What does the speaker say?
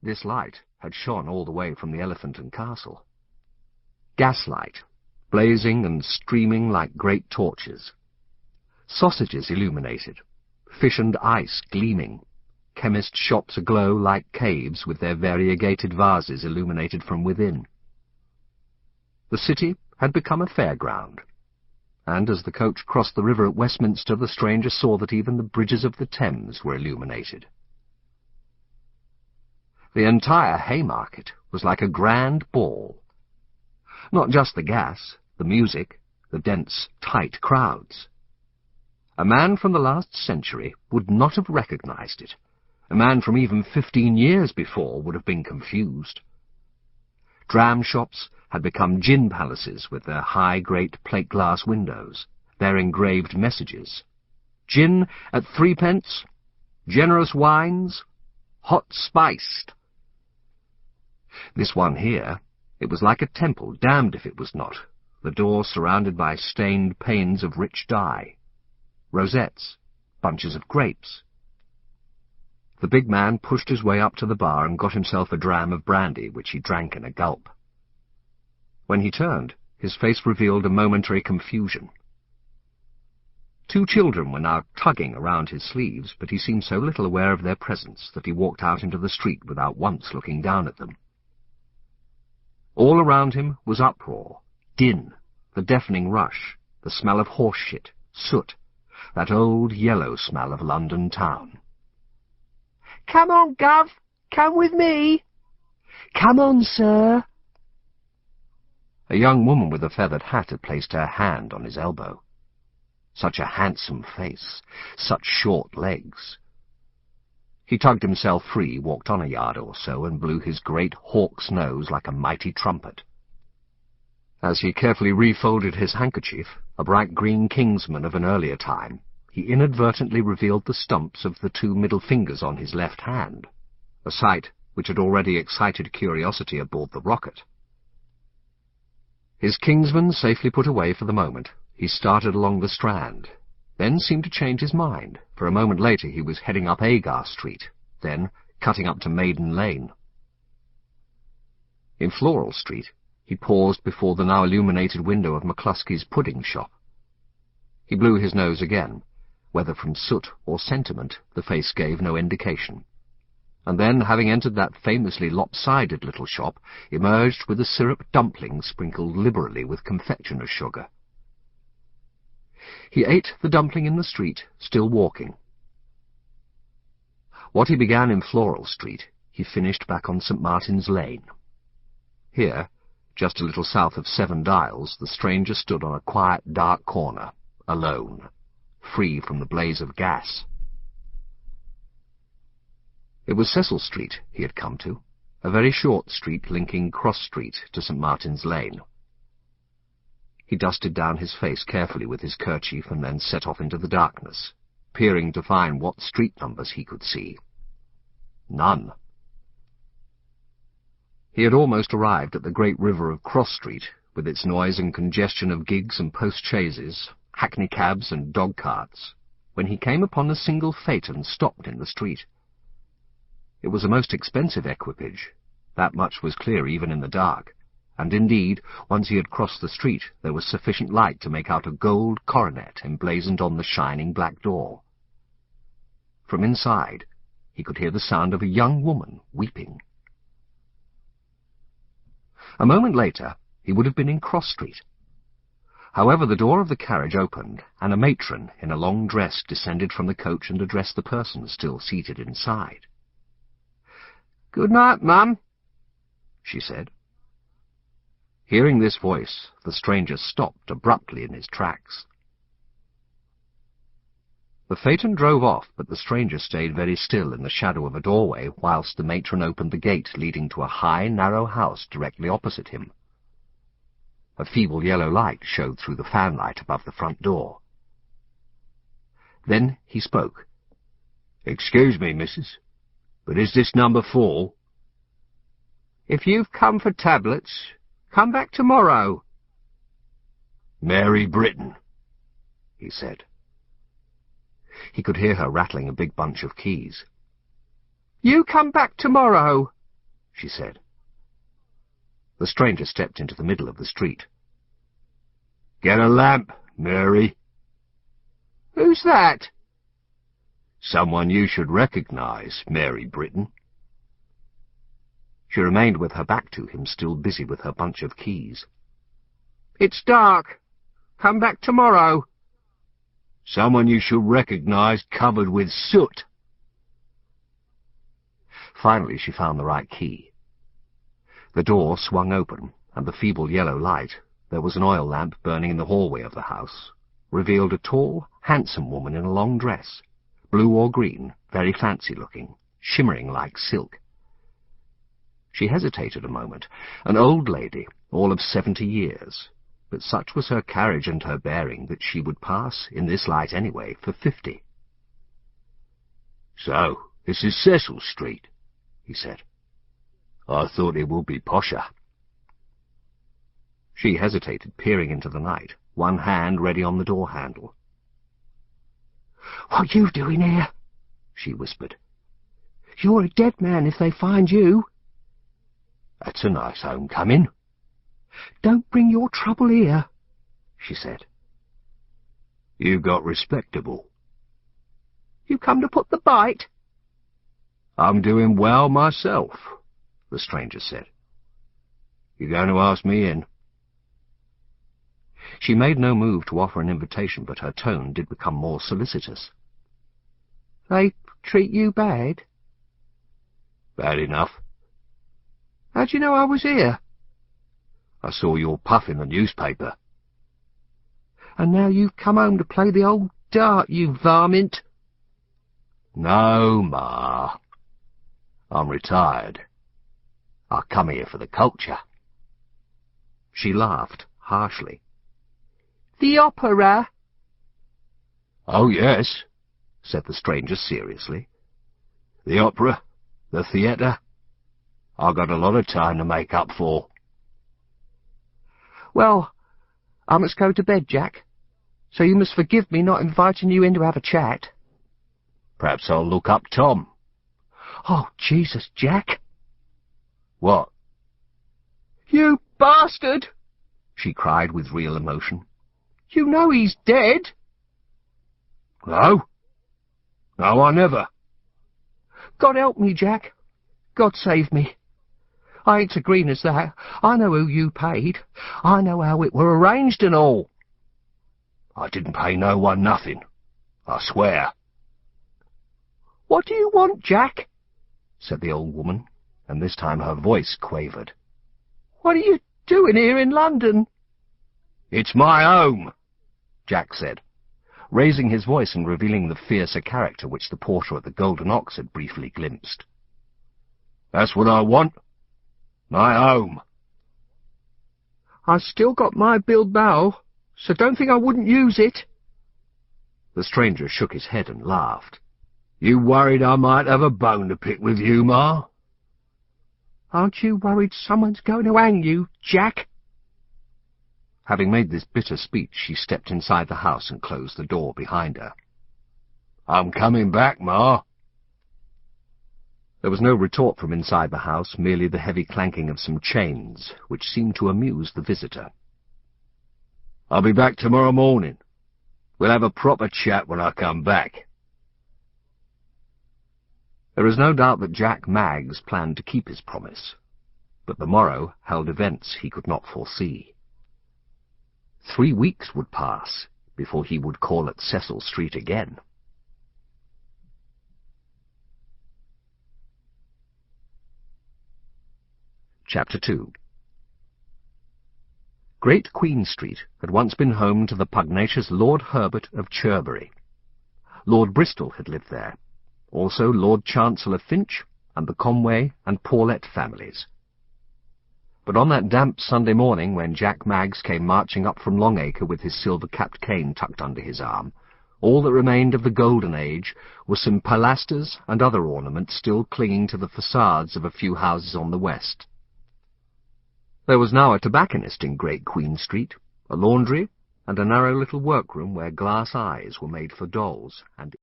This light had shone all the way from the Elephant and Castle. Gaslight, blazing and streaming like great torches. Sausages illuminated, fish and ice gleaming, chemist shops aglow like caves with their variegated vases illuminated from within. The city had become a fairground, and as the coach crossed the river at Westminster, the stranger saw that even the bridges of the Thames were illuminated. The entire Haymarket was like a grand ball. Not just the gas, the music, the dense, tight crowds. A man from the last century would not have recognized it. A man from even 15 years before would have been confused. Dram shops had become gin palaces with their high, great plate-glass windows, their engraved messages. Gin at 3p, generous wines, hot spiced. This one here, it was like a temple, damned if it was not, the door surrounded by stained panes of rich dye, rosettes, bunches of grapes. The big man pushed his way up to the bar and got himself a dram of brandy, which he drank in a gulp. When he turned, his face revealed a momentary confusion. 2 children were now tugging around his sleeves, but he seemed so little aware of their presence that he walked out into the street without once looking down at them. All around him was uproar, din, the deafening rush, the smell of horse shit, soot, that old yellow smell of London town. "Come on, Gov! Come with me!" "Come on, sir!" A young woman with a feathered hat had placed her hand on his elbow. Such a handsome face, such short legs. He tugged himself free, walked on a yard or so, and blew his great hawk's nose like a mighty trumpet. As he carefully refolded his handkerchief, a bright green kingsman of an earlier time, he inadvertently revealed the stumps of the 2 middle fingers on his left hand, a sight which had already excited curiosity aboard the rocket. His kingsman safely put away for the moment, he started along the Strand, then seemed to change his mind, for a moment later he was heading up Agar Street, then cutting up to Maiden Lane. In Floral Street, he paused before the now illuminated window of McCluskey's pudding shop. He blew his nose again. Whether from soot or sentiment, the face gave no indication. And then, having entered that famously lopsided little shop, emerged with a syrup dumpling sprinkled liberally with confectioner's sugar. He ate the dumpling in the street, still walking. What he began in Floral Street, he finished back on St. Martin's Lane. Here, just a little south of 7 Dials, the stranger stood on a quiet, dark corner, alone, free from the blaze of gas. It was Cecil Street he had come to, a very short street linking Cross Street to St. Martin's Lane. He dusted down his face carefully with his kerchief and then set off into the darkness, peering to find what street numbers he could see. None. He had almost arrived at the great river of Cross Street, with its noise and congestion of gigs and post-chaises, hackney cabs and dog-carts, when he came upon a single phaeton stopped in the street. It was a most expensive equipage. That much was clear even in the dark, and indeed, once he had crossed the street, there was sufficient light to make out a gold coronet emblazoned on the shining black door. From inside, he could hear the sound of a young woman weeping. A moment later, he would have been in Cross Street. However, the door of the carriage opened, and a matron in a long dress descended from the coach and addressed the person still seated inside. "Good night, ma'am," she said. Hearing this voice, the stranger stopped abruptly in his tracks. The phaeton drove off, but the stranger stayed very still in the shadow of a doorway whilst the matron opened the gate leading to a high, narrow house directly opposite him. A feeble yellow light showed through the fanlight above the front door. Then he spoke. "Excuse me, missus, but is this number 4? "If you've come for tablets, come back tomorrow." "Mary Britton," he said. He could hear her rattling a big bunch of keys. "You come back tomorrow," she said. The stranger stepped into the middle of the street. "Get a lamp, Mary." "Who's that?" "Someone you should recognize, Mary Britton." She remained with her back to him, still busy with her bunch of keys. "It's dark. Come back tomorrow." "Someone you should recognize covered with soot." Finally she found the right key. The door swung open, and the feeble yellow light, there was an oil lamp burning in the hallway of the house, revealed a tall, handsome woman in a long dress, blue or green, very fancy-looking, shimmering like silk. She hesitated a moment, an old lady, all of 70 years, but such was her carriage and her bearing that she would pass, in this light anyway, for 50. "So, this is Cecil Street," he said. "I thought it would be posher." She hesitated, peering into the night, one hand ready on the door handle. "What you doing here?" she whispered. "You're a dead man if they find you." "That's a nice homecoming." "Don't bring your trouble here," she said. "You got respectable." "You come to put the bite?" "I'm doing well myself," the stranger said. "You going to ask me in?" She made no move to offer an invitation, but her tone did become more solicitous. "They treat you bad?" "Bad enough." "How do you know I was here?" "I saw your puff in the newspaper." "And now you've come home to play the old dart, you varmint?" "No, Ma. I'm retired. I come here for the culture." She laughed harshly. "The opera?" "Oh, yes," said the stranger seriously. "The opera, the theatre. I've got a lot of time to make up for." "Well, I must go to bed, Jack, so you must forgive me not inviting you in to have a chat." "Perhaps I'll look up Tom." "Oh, Jesus, Jack!" "What?" "You bastard!" she cried with real emotion. "You know he's dead." "No? No, I never." "God help me, Jack. God save me. I ain't so green as that. I know who you paid. I know how it were arranged and all." "I didn't pay no one nothing. I swear." "What do you want, Jack?" said the old woman, and this time her voice quavered. "What are you doing here in London?" "It's my home," Jack said, raising his voice and revealing the fiercer character which the porter at the Golden Ox had briefly glimpsed. "That's what I want. My home." "I still got my Bilbao, so don't think I wouldn't use it." The stranger shook his head and laughed. "You worried I might have a bone to pick with you, Ma?" "Aren't you worried someone's going to hang you, Jack?" Having made this bitter speech, she stepped inside the house and closed the door behind her. "I'm coming back, Ma." There was no retort from inside the house, merely the heavy clanking of some chains, which seemed to amuse the visitor. "I'll be back tomorrow morning. We'll have a proper chat when I come back." There is no doubt that Jack Maggs planned to keep his promise, but the morrow held events he could not foresee. 3 weeks would pass before he would call at Cecil Street again. Chapter 2. Great Queen Street had once been home to the pugnacious Lord Herbert of Cherbury. Lord Bristol had lived there, also Lord Chancellor Finch and the Conway and Paulet families. But on that damp Sunday morning, when Jack Maggs came marching up from Longacre with his silver-capped cane tucked under his arm, all that remained of the Golden Age were some pilasters and other ornaments still clinging to the facades of a few houses on the west. There was now a tobacconist in Great Queen Street, a laundry, and a narrow little workroom where glass eyes were made for dolls and